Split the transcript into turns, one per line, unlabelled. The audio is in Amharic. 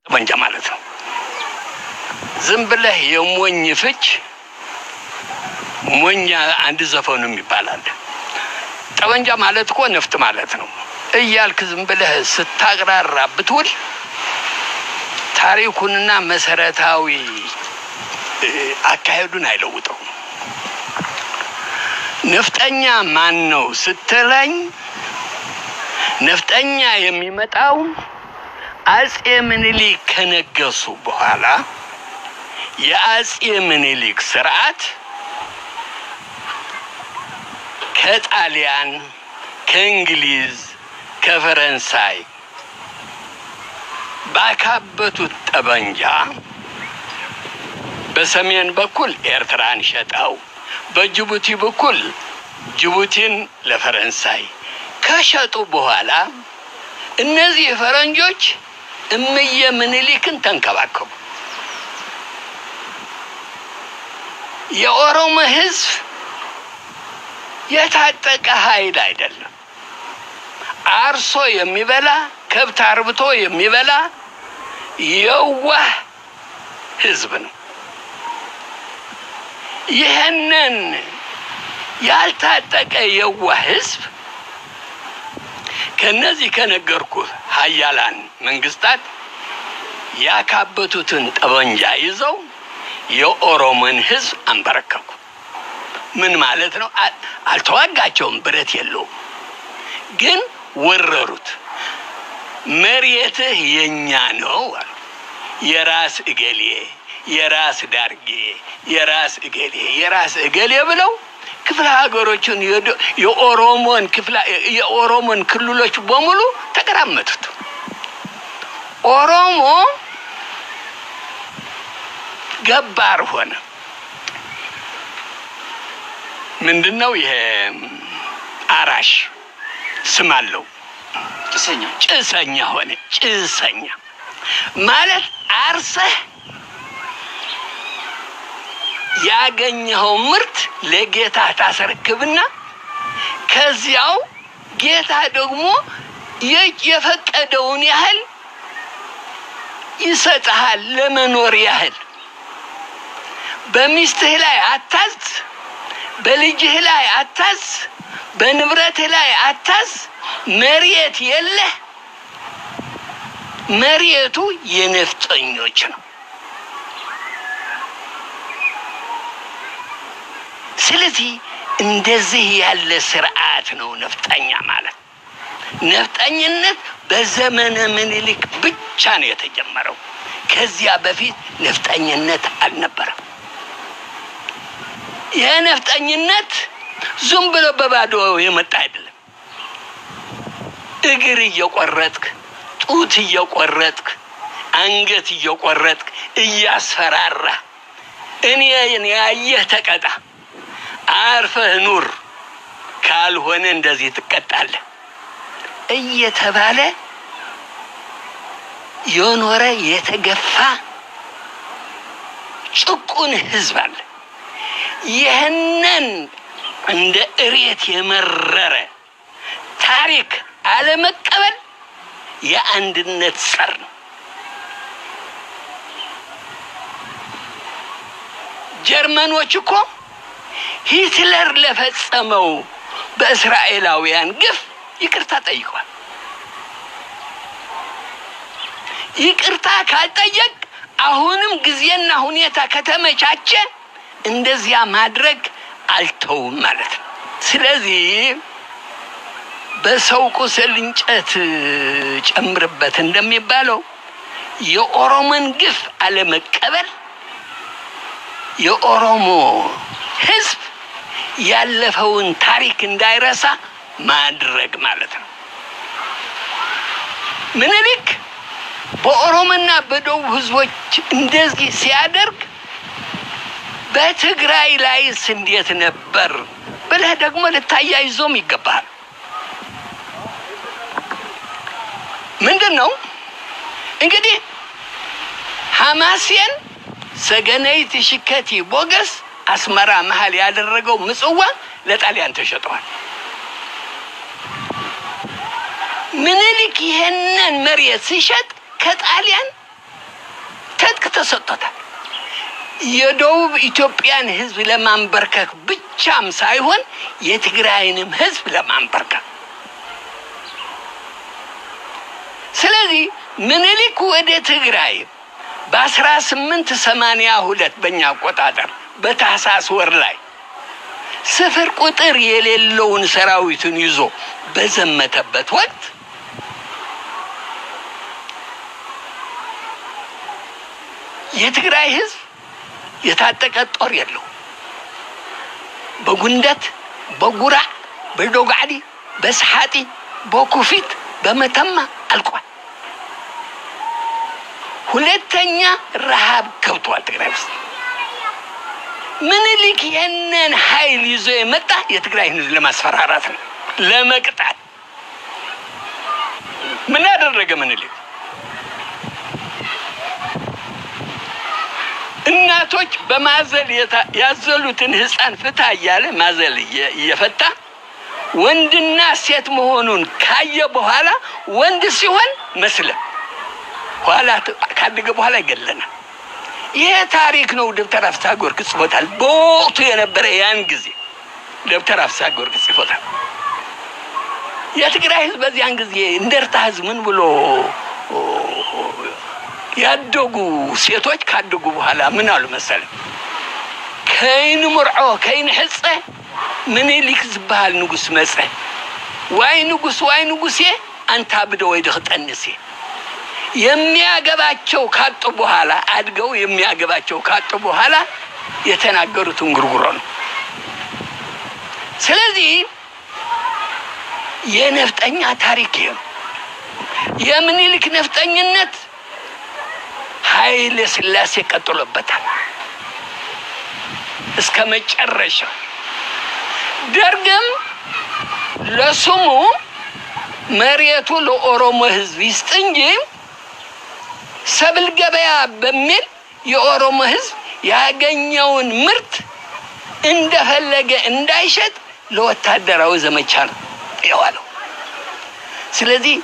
ጠመንጃ ማለት ነው። ዝም ብለህ የሞኝ ፍች ሞኛ አንድ ዘፈኑም ይባላል። ጠመንጃ ማለት እኮ ነፍጥ ማለት ነው እያልክ ዝም ብለህ ስታቅራራ ብትውል ታሪኩንና መሰረታዊ አካሄዱን አይለውጠው። ነፍጠኛ ማን ነው ስትለኝ ነፍጠኛ የሚመጣው አጼ ምኒልክ ከነገሱ በኋላ የአጼ ምኒልክ ስርዓት ከጣሊያን፣ ከእንግሊዝ፣ ከፈረንሳይ ባካበቱት ጠበንጃ በሰሜን በኩል ኤርትራን ሸጠው በጅቡቲ በኩል ጅቡቲን ለፈረንሳይ ከሸጡ በኋላ እነዚህ ፈረንጆች እምዬ ምኒልክን ተንከባከቡ። የኦሮሞ ህዝብ የታጠቀ ኃይል አይደለም። አርሶ የሚበላ ከብት አርብቶ የሚበላ የዋህ ህዝብ ነው። ይህንን ያልታጠቀ የዋህ ህዝብ ከነዚህ ከነገርኩህ ሀያላን መንግስታት ያካበቱትን ጠበንጃ ይዘው የኦሮሞን ህዝብ አንበረከኩ። ምን ማለት ነው? አልተዋጋቸውም፣ ብረት የለውም፣ ግን ወረሩት። መሬትህ የኛ ነው አሉ። የራስ እገሌ፣ የራስ ዳርጌ፣ የራስ እገሌ፣ የራስ እገሌ ብለው ክፍለ ሀገሮችን የኦሮሞን ክልሎች በሙሉ ተቀራመቱት። ኦሮሞ ገባር ሆነ። ምንድነው ይሄ? አራሽ ስም አለው። ጭሰኛ ሆነ። ጭሰኛ ማለት አርሰህ ያገኘኸው ምርት ለጌታ ታስረክብና ከዚያው ጌታ ደግሞ የፈቀደውን ያህል ይሰጥሃል ለመኖር ያህል። በሚስትህ ላይ አታዝ፣ በልጅህ ላይ አታዝ፣ በንብረትህ ላይ አታዝ። መሬት የለህ፣ መሬቱ የነፍጠኞች ነው። ስለዚህ እንደዚህ ያለ ስርዓት ነው ነፍጠኛ ማለት። ነፍጠኝነት በዘመነ ምኒልክ ብቻ ነው የተጀመረው። ከዚያ በፊት ነፍጠኝነት አልነበረም። የነፍጠኝነት ዝም ብሎ በባዶ የመጣ አይደለም። እግር እየቆረጥክ፣ ጡት እየቆረጥክ፣ አንገት እየቆረጥክ እያስፈራራ እኔ ያየህ ተቀጣ፣ አርፈህ ኑር፣ ካልሆነ እንደዚህ ትቀጣለህ እየተባለ የኖረ የተገፋ ጭቁን ህዝብ አለ። ይህንን እንደ እሬት የመረረ ታሪክ አለመቀበል የአንድነት ጸር ነው። ጀርመኖች እኮ ሂትለር ለፈጸመው በእስራኤላውያን ግፍ ይቅርታ ጠይቋል። ይቅርታ ካልጠየቅ አሁንም ጊዜና ሁኔታ ከተመቻቸ እንደዚያ ማድረግ አልተውም ማለት ነው። ስለዚህ በሰው ቁስል እንጨት ጨምርበት እንደሚባለው የኦሮሞን ግፍ አለመቀበል የኦሮሞ ህዝብ ያለፈውን ታሪክ እንዳይረሳ ማድረግ ማለት ነው። ምኒልክ በኦሮሞና በደቡብ ህዝቦች እንደዚህ ሲያደርግ በትግራይ ላይስ እንዴት ነበር ብለህ ደግሞ ልታያይዞም ይገባል። ምንድነው እንግዲህ ሐማሴን ሰገነይት ሽከቲ ቦገስ አስመራ መሃል ያደረገው ምጽዋ ለጣሊያን ተሸጠዋል። ምኒልክ ይሄንን መሬት ሲሸጥ ከጣሊያን ትጥቅ ተሰጥቶታል። የደቡብ ኢትዮጵያን ህዝብ ለማንበርከክ ብቻም ሳይሆን የትግራይንም ህዝብ ለማንበርከክ። ስለዚህ ምኒልክ ወደ ትግራይ በ1882 በእኛ አቆጣጠር በታህሳስ ወር ላይ ስፍር ቁጥር የሌለውን ሰራዊቱን ይዞ በዘመተበት ወቅት የትግራይ ህዝብ የታጠቀ ጦር የለው። በጉንደት፣ በጉራ፣ በዶጋዲ፣ በሰሓጢ፣ በኩፊት፣ በመተማ አልቋል። ሁለተኛ ረሃብ ገብቷል ትግራይ ውስጥ። ምኒልክ ይህንን ኃይል ይዞ የመጣ የትግራይን ህዝብ ለማስፈራራት ነው፣ ለመቅጣት። ምን ያደረገ ምኒልክ? እናቶች በማዘል ያዘሉትን ህፃን ፍታ እያለ ማዘል እየፈታ ወንድና ሴት መሆኑን ካየ በኋላ ወንድ ሲሆን መስለም ኋላ ካደገ በኋላ ይገለናል። ይሄ ታሪክ ነው። ደብተር አፍሳ ጊዮርጊስ ጽፎታል። በወቅቱ የነበረ ያን ጊዜ ደብተር አፍሳ ጊዮርጊስ ጽፎታል። የትግራይ ህዝብ በዚያን ጊዜ እንደርታ ህዝብ ምን ብሎ ያደጉ ሴቶች ካደጉ በኋላ ምን አሉ መሰለኝ? ከይን ምርዖ ከይን ሕፀ ምኒልክ ዝበሃል ንጉስ መፀ ዋይ ንጉሴ አንታ ብደ ወይ ድኽጠንሴ። የሚያገባቸው ካጡ በኋላ አድገው የሚያገባቸው ካጡ በኋላ የተናገሩትን ጉርጉሮ ነው። ስለዚህ የነፍጠኛ ታሪክ ነው። የምኒልክ ነፍጠኝነት ኃይለ ሥላሴ ቀጥሎበታል እስከ መጨረሻ። ደርግም ለስሙ መሬቱ ለኦሮሞ ህዝብ ይስጥ እንጂ ሰብል ገበያ በሚል የኦሮሞ ህዝብ ያገኘውን ምርት እንደፈለገ እንዳይሸጥ ለወታደራዊ ዘመቻ ነው የዋለው። ስለዚህ